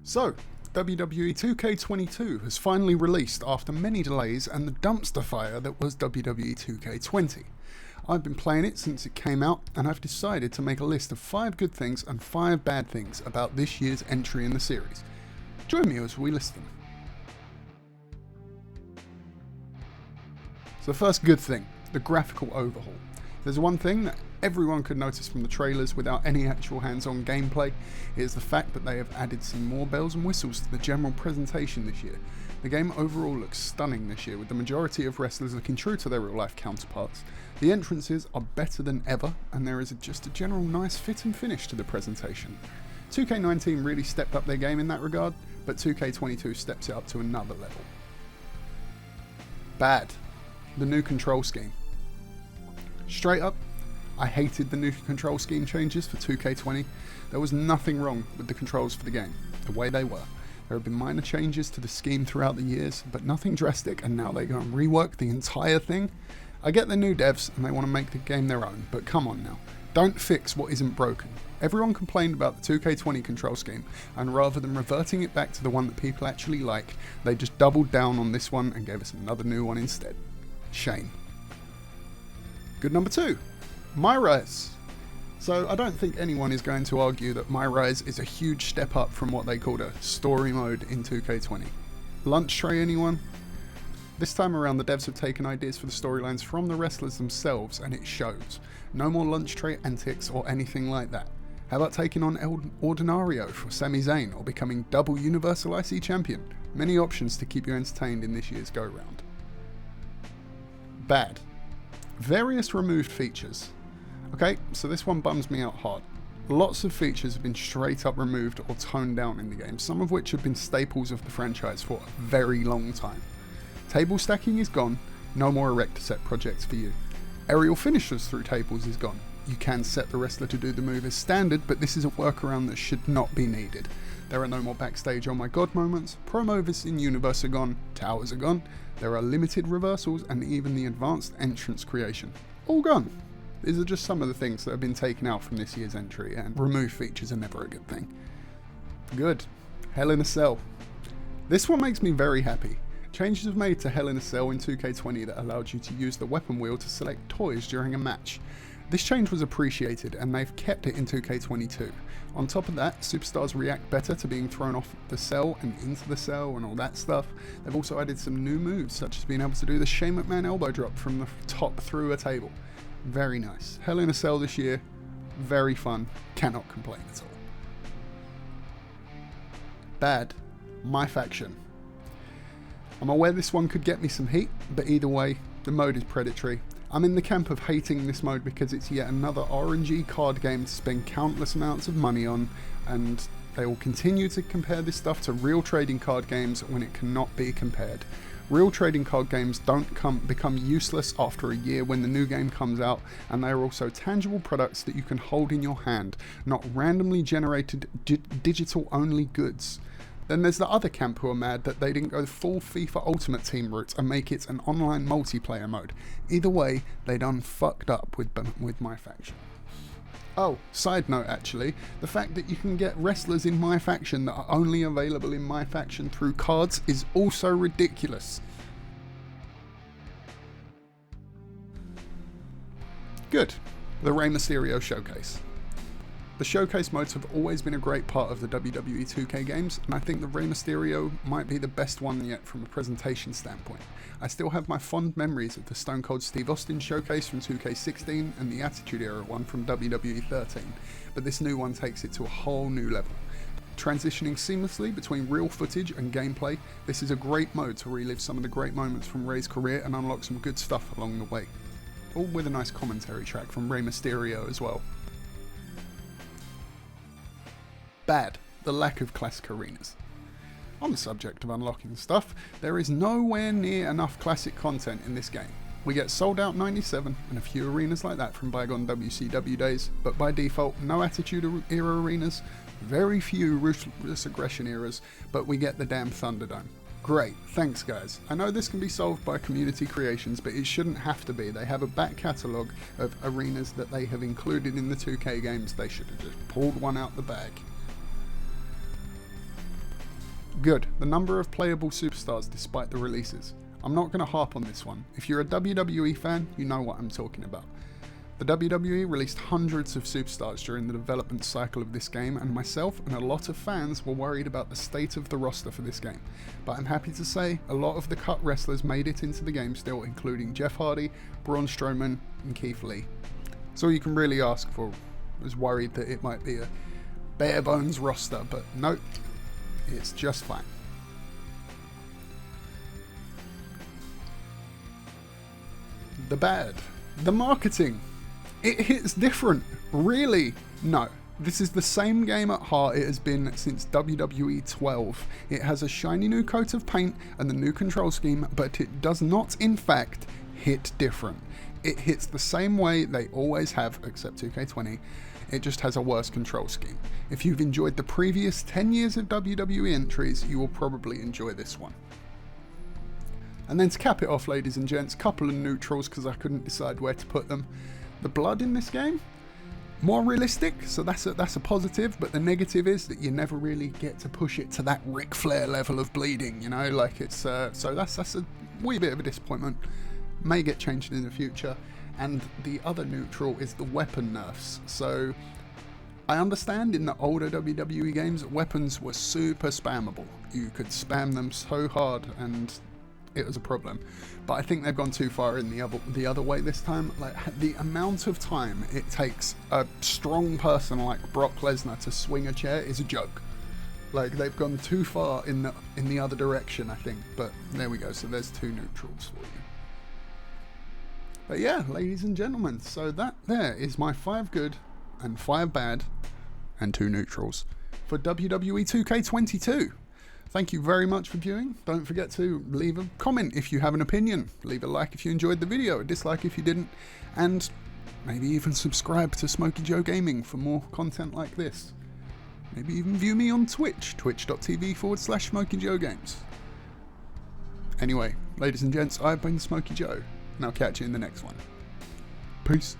So, WWE 2K22 has finally released after many delays and the dumpster fire that was WWE 2K20. I've been playing it since it came out, and I've decided to make a list of 5 good things and 5 bad things about this year's entry in the series. Join me as we list them. So the first good thing, the graphical overhaul. There's one thing that everyone could notice from the trailers without any actual hands-on gameplay. It is the fact that they have added some more bells and whistles to the general presentation this year. The game overall looks stunning this year, with the majority of wrestlers looking true to their real-life counterparts. The entrances are better than ever, and there is just a general nice fit and finish to the presentation. 2K19 really stepped up their game in that regard, but 2K22 steps it up to another level. Bad. The new control scheme. Straight up, I hated the new control scheme changes for 2K20. There was nothing wrong with the controls for the game, the way they were. There have been minor changes to the scheme throughout the years, but nothing drastic, and now they go and rework the entire thing. I get the new devs and they want to make the game their own, but come on now. Don't fix what isn't broken. Everyone complained about the 2K20 control scheme, and rather than reverting it back to the one that people actually like, they just doubled down on this one and gave us another new one instead. Shame. Good number 2. My Rise. So I don't think anyone is going to argue that My Rise is a huge step up from what they called a story mode in 2K20. Lunch tray, anyone? This time around the devs have taken ideas for the storylines from the wrestlers themselves, and it shows. No more lunch tray antics or anything like that. How about taking on El Ordinario for Sami Zayn, or becoming double Universal IC Champion? Many options to keep you entertained in this year's go-round. Bad. Various removed features. Okay, so this one bums me out hard. Lots of features have been straight up removed or toned down in the game, some of which have been staples of the franchise for a very long time. Table stacking is gone, no more erector set projects for you. Aerial finishers through tables is gone. You can set the wrestler to do the move as standard, but this is a workaround that should not be needed. There are no more backstage oh my god moments, promos in universe are gone, towers are gone, there are limited reversals, and even the advanced entrance creation. All gone. These are just some of the things that have been taken out from this year's entry, and removed features are never a good thing. Good. Hell in a Cell. This one makes me very happy. Changes were made to Hell in a Cell in 2K20 that allowed you to use the weapon wheel to select toys during a match. This change was appreciated, and they've kept it in 2K22. On top of that, superstars react better to being thrown off the cell and into the cell and all that stuff. They've also added some new moves, such as being able to do the Shane McMahon elbow drop from the top through a table. Very nice. Hell in a Cell this year, very fun, cannot complain at all. Bad. My Faction. I'm aware this one could get me some heat, but either way, the mode is predatory. I'm in the camp of hating this mode because it's yet another RNG card game to spend countless amounts of money on, and they will continue to compare this stuff to real trading card games when it cannot be compared. Real trading card games don't become useless after a year when the new game comes out, and they are also tangible products that you can hold in your hand, not randomly generated digital only goods. Then there's the other camp who are mad that they didn't go the full FIFA Ultimate Team route and make it an online multiplayer mode. Either way, they done fucked up with My Faction. Oh, side note actually, the fact that you can get wrestlers in My Faction that are only available in My Faction through cards is also ridiculous. Good. The Rey Mysterio Showcase. The showcase modes have always been a great part of the WWE 2K games, and I think the Rey Mysterio might be the best one yet from a presentation standpoint. I still have my fond memories of the Stone Cold Steve Austin showcase from 2K16 and the Attitude Era one from WWE 13, but this new one takes it to a whole new level. Transitioning seamlessly between real footage and gameplay, this is a great mode to relive some of the great moments from Rey's career and unlock some good stuff along the way. All with a nice commentary track from Rey Mysterio as well. Bad. The lack of classic arenas. On the subject of unlocking stuff, there is nowhere near enough classic content in this game. We get Sold Out 97 and a few arenas like that from bygone WCW days, but by default, no Attitude Era arenas, very few Ruthless Aggression eras, but we get the damn Thunderdome. Great, thanks guys. I know this can be solved by community creations, but it shouldn't have to be. They have a back catalogue of arenas that they have included in the 2K games. They should have just pulled one out the bag. Good. The number of playable superstars despite the releases. I'm not going to harp on this one. If you're a WWE fan, you know what I'm talking about. The WWE released hundreds of superstars during the development cycle of this game, and myself and a lot of fans were worried about the state of the roster for this game. But I'm happy to say a lot of the cut wrestlers made it into the game still, including Jeff Hardy, Braun Strowman, and Keith Lee. So all you can really ask for. I was worried that it might be a bare bones roster, but nope, it's just fine. The bad. The marketing. It hits different. Really? No. This is the same game at heart it has been since WWE 12. It has a shiny new coat of paint and the new control scheme, but it does not in fact hit different. It hits the same way they always have, except 2K20. It just has a worse control scheme. If you've enjoyed the previous 10 years of WWE entries, you will probably enjoy this one. And then to cap it off, ladies and gents, couple of neutrals because I couldn't decide where to put them. The blood in this game, more realistic, so that's a positive, but the negative is that you never really get to push it to that Ric Flair level of bleeding, you know, like it's, so that's a wee bit of a disappointment. May get changed in the future. And the other neutral is the weapon nerfs. So I understand in the older WWE games, weapons were super spammable. You could spam them so hard and it was a problem. But I think they've gone too far in the other way this time. Like the amount of time it takes a strong person like Brock Lesnar to swing a chair is a joke. Like they've gone too far in the other direction, I think. But there we go. So there's two neutrals for you. But yeah, ladies and gentlemen, so that there is my 5 good and 5 bad and 2 neutrals for WWE 2K22. Thank you very much for viewing. Don't forget to leave a comment if you have an opinion. Leave a like if you enjoyed the video, a dislike if you didn't, and maybe even subscribe to SmokeyJoe Gaming for more content like this. Maybe even view me on Twitch, twitch.tv/SmokeyJoe Games. Anyway, ladies and gents, I've been SmokeyJoe, and I'll catch you in the next one. Peace.